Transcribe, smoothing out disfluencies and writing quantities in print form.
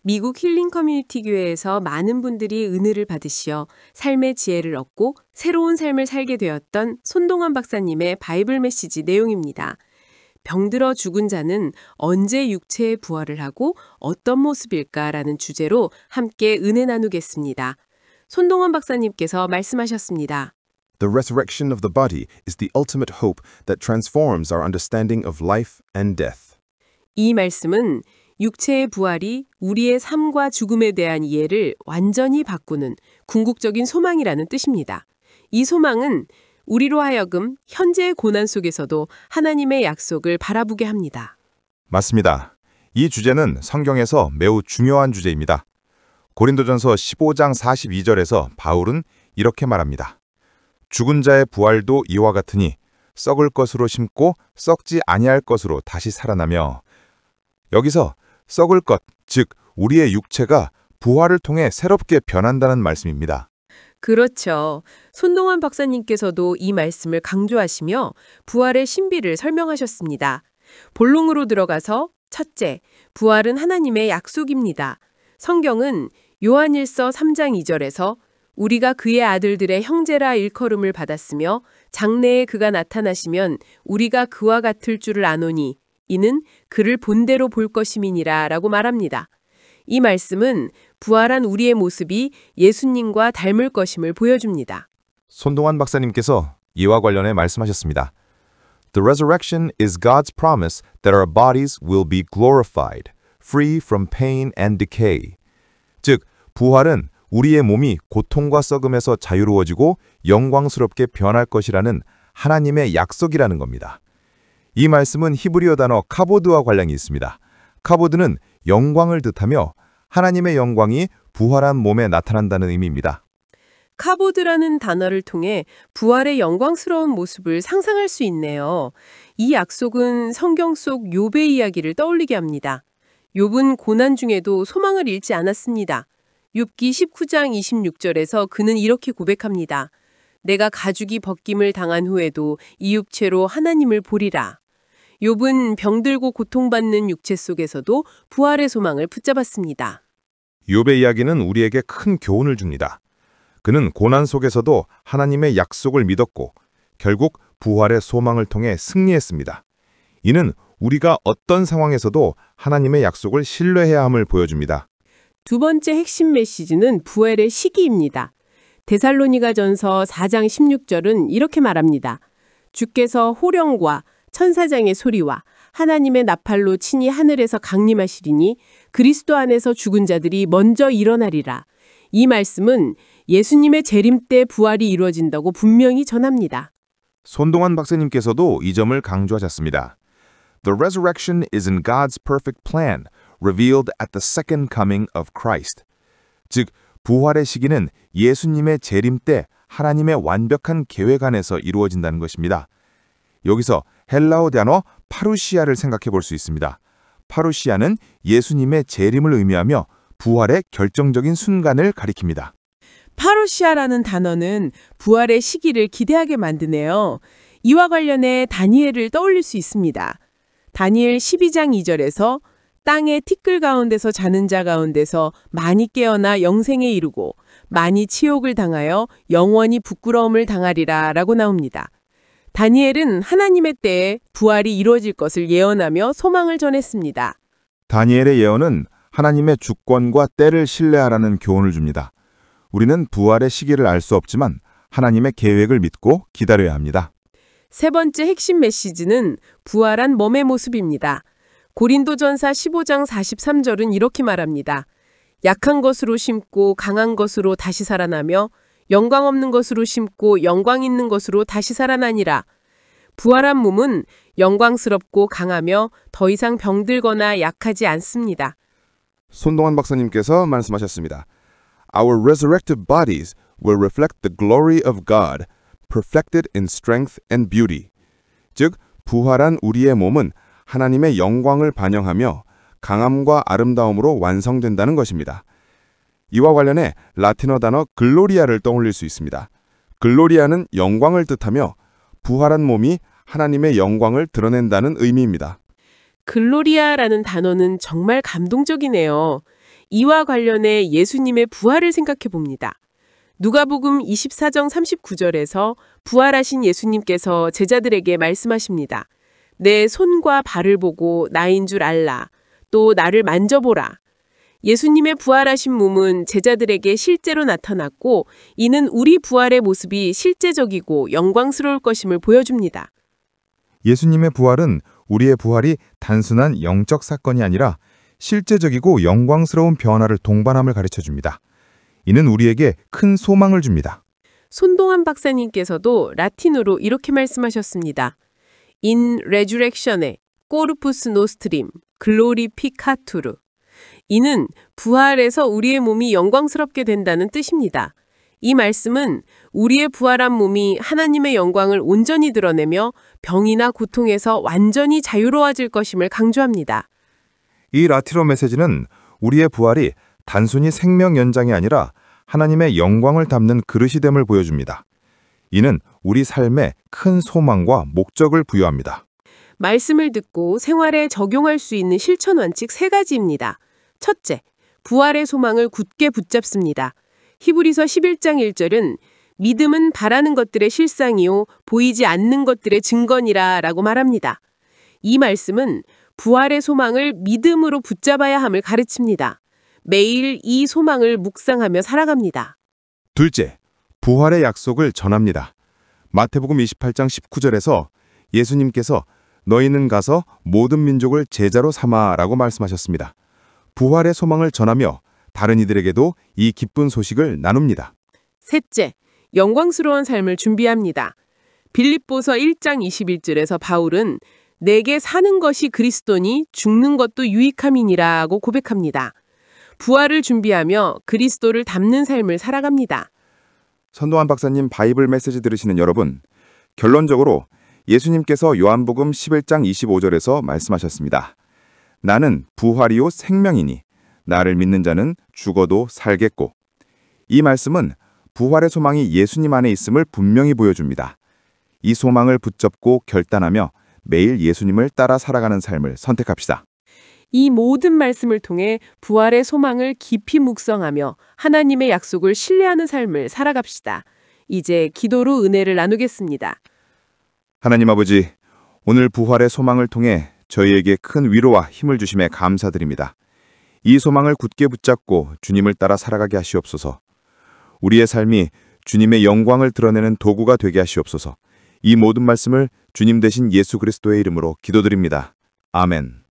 미국 힐링 커뮤니티 교회에서 많은 분들이 은혜를 받으시어 삶의 지혜를 얻고 새로운 삶을 살게 되었던 손동환 박사님의 바이블 메시지 내용입니다. 병들어 죽은 자는 언제 육체의 부활을 하고 어떤 모습일까라는 주제로 함께 은혜 나누겠습니다. 손동환 박사님께서 말씀하셨습니다. The resurrection of the body is the ultimate hope that transforms our understanding of life and death. 이 말씀은 육체의 부활이 우리의 삶과 죽음에 대한 이해를 완전히 바꾸는 궁극적인 소망이라는 뜻입니다. 이 소망은 우리로 하여금 현재의 고난 속에서도 하나님의 약속을 바라보게 합니다. 맞습니다. 이 주제는 성경에서 매우 중요한 주제입니다. 고린도전서 15장 42절에서 바울은 이렇게 말합니다. 죽은 자의 부활도 이와 같으니 썩을 것으로 심고 썩지 아니할 것으로 다시 살아나며 여기서 썩을 것, 즉 우리의 육체가 부활을 통해 새롭게 변한다는 말씀입니다. 그렇죠. 손동환 박사님께서도 이 말씀을 강조하시며 부활의 신비를 설명하셨습니다. 본론으로 들어가서 첫째, 부활은 하나님의 약속입니다. 성경은 요한일서 3장 2절에서 우리가 그의 아들들의 형제라 일컬음을 받았으며 장래에 그가 나타나시면 우리가 그와 같을 줄을 아노니 이는 그를 본대로 볼 것임이니라 라고 말합니다. 이 말씀은 부활한 우리의 모습이 예수님과 닮을 것임을 보여줍니다. 손동환 박사님께서 이와 관련해 말씀하셨습니다. The resurrection is God's promise that our bodies will be glorified, free from pain and decay. 즉, 부활은 우리의 몸이 고통과 썩음에서 자유로워지고 영광스럽게 변할 것이라는 하나님의 약속이라는 겁니다. 이 말씀은 히브리어 단어 카보드와 관련이 있습니다. 카보드는 영광을 뜻하며 하나님의 영광이 부활한 몸에 나타난다는 의미입니다. 카보드라는 단어를 통해 부활의 영광스러운 모습을 상상할 수 있네요. 이 약속은 성경 속 욥의 이야기를 떠올리게 합니다. 욥은 고난 중에도 소망을 잃지 않았습니다. 욥기 19장 26절에서 그는 이렇게 고백합니다. 내가 가죽이 벗김을 당한 후에도 이 육체로 하나님을 보리라. 욥은 병들고 고통받는 육체 속에서도 부활의 소망을 붙잡았습니다. 욥의 이야기는 우리에게 큰 교훈을 줍니다. 그는 고난 속에서도 하나님의 약속을 믿었고 결국 부활의 소망을 통해 승리했습니다. 이는 우리가 어떤 상황에서도 하나님의 약속을 신뢰해야 함을 보여줍니다. 두 번째 핵심 메시지는 부활의 시기입니다. 데살로니가전서 4장 16절은 이렇게 말합니다. 주께서 호령과 천사장의 소리와 하나님의 나팔로 친히 하늘에서 강림하시리니 그리스도 안에서 죽은 자들이 먼저 일어나리라. 이 말씀은 예수님의 재림 때 부활이 이루어진다고 분명히 전합니다. 손동환 박사님께서도 이 점을 강조하셨습니다. The resurrection is in God's perfect plan, revealed at the second coming of Christ. 즉, 부활의 시기는 예수님의 재림 때 하나님의 완벽한 계획 안에서 이루어진다는 것입니다. 여기서 헬라어 단어 파루시아를 생각해 볼 수 있습니다. 파루시아는 예수님의 재림을 의미하며 부활의 결정적인 순간을 가리킵니다. 파루시아라는 단어는 부활의 시기를 기대하게 만드네요. 이와 관련해 다니엘을 떠올릴 수 있습니다. 다니엘 12장 2절에서 땅의 티끌 가운데서 자는 자 가운데서 많이 깨어나 영생에 이르고 많이 치욕을 당하여 영원히 부끄러움을 당하리라 라고 나옵니다. 다니엘은 하나님의 때에 부활이 이루어질 것을 예언하며 소망을 전했습니다. 다니엘의 예언은 하나님의 주권과 때를 신뢰하라는 교훈을 줍니다. 우리는 부활의 시기를 알 수 없지만 하나님의 계획을 믿고 기다려야 합니다. 세 번째 핵심 메시지는 부활한 몸의 모습입니다. 고린도전서 15장 43절은 이렇게 말합니다. 약한 것으로 심고 강한 것으로 다시 살아나며 영광 없는 것으로 심고 영광 있는 것으로 다시 살아나니라. 부활한 몸은 영광스럽고 강하며 더 이상 병들거나 약하지 않습니다. 손동환 박사님께서 말씀하셨습니다. Our resurrected bodies will reflect the glory of God, perfected in strength and beauty. 즉, 부활한 우리의 몸은 하나님의 영광을 반영하며 강함과 아름다움으로 완성된다는 것입니다. 이와 관련해 라틴어 단어 글로리아를 떠올릴 수 있습니다. 글로리아는 영광을 뜻하며 부활한 몸이 하나님의 영광을 드러낸다는 의미입니다. 글로리아라는 단어는 정말 감동적이네요. 이와 관련해 예수님의 부활을 생각해 봅니다. 누가복음 24장 39절에서 부활하신 예수님께서 제자들에게 말씀하십니다. 내 손과 발을 보고 나인 줄 알라. 또 나를 만져보라. 예수님의 부활하신 몸은 제자들에게 실제로 나타났고 이는 우리 부활의 모습이 실제적이고 영광스러울 것임을 보여줍니다. 예수님의 부활은 우리의 부활이 단순한 영적 사건이 아니라 실제적이고 영광스러운 변화를 동반함을 가르쳐줍니다. 이는 우리에게 큰 소망을 줍니다. 손동환 박사님께서도 라틴어로 이렇게 말씀하셨습니다. In resurrectione, corpus nostrim, glorificatur. 이는 부활에서 우리의 몸이 영광스럽게 된다는 뜻입니다. 이 말씀은 우리의 부활한 몸이 하나님의 영광을 온전히 드러내며 병이나 고통에서 완전히 자유로워질 것임을 강조합니다. 이 라틴어 메시지는 우리의 부활이 단순히 생명 연장이 아니라 하나님의 영광을 담는 그릇이 됨을 보여줍니다. 이는 우리 삶에 큰 소망과 목적을 부여합니다. 말씀을 듣고 생활에 적용할 수 있는 실천 원칙 3가지입니다. 첫째, 부활의 소망을 굳게 붙잡습니다. 히브리서 11장 1절은 믿음은 바라는 것들의 실상이요 보이지 않는 것들의 증거니라 라고 말합니다. 이 말씀은 부활의 소망을 믿음으로 붙잡아야 함을 가르칩니다. 매일 이 소망을 묵상하며 살아갑니다. 둘째, 부활의 약속을 전합니다. 마태복음 28장 19절에서 예수님께서 너희는 가서 모든 민족을 제자로 삼아라고 말씀하셨습니다. 부활의 소망을 전하며 다른 이들에게도 이 기쁜 소식을 나눕니다. 셋째, 영광스러운 삶을 준비합니다. 빌립보서 1장 21절에서 바울은 내게 사는 것이 그리스도니 죽는 것도 유익함이니라고 고백합니다. 부활을 준비하며 그리스도를 닮는 삶을 살아갑니다. 선동환 박사님 바이블 메시지 들으시는 여러분, 결론적으로 예수님께서 요한복음 11장 25절에서 말씀하셨습니다. 나는 부활이요 생명이니 나를 믿는 자는 죽어도 살겠고. 이 말씀은 부활의 소망이 예수님 안에 있음을 분명히 보여줍니다. 이 소망을 붙잡고 결단하며 매일 예수님을 따라 살아가는 삶을 선택합시다. 이 모든 말씀을 통해 부활의 소망을 깊이 묵상하며 하나님의 약속을 신뢰하는 삶을 살아갑시다. 이제 기도로 은혜를 나누겠습니다. 하나님 아버지, 오늘 부활의 소망을 통해 저희에게 큰 위로와 힘을 주심에 감사드립니다. 이 소망을 굳게 붙잡고 주님을 따라 살아가게 하시옵소서. 우리의 삶이 주님의 영광을 드러내는 도구가 되게 하시옵소서. 이 모든 말씀을 주님 되신 예수 그리스도의 이름으로 기도드립니다. 아멘.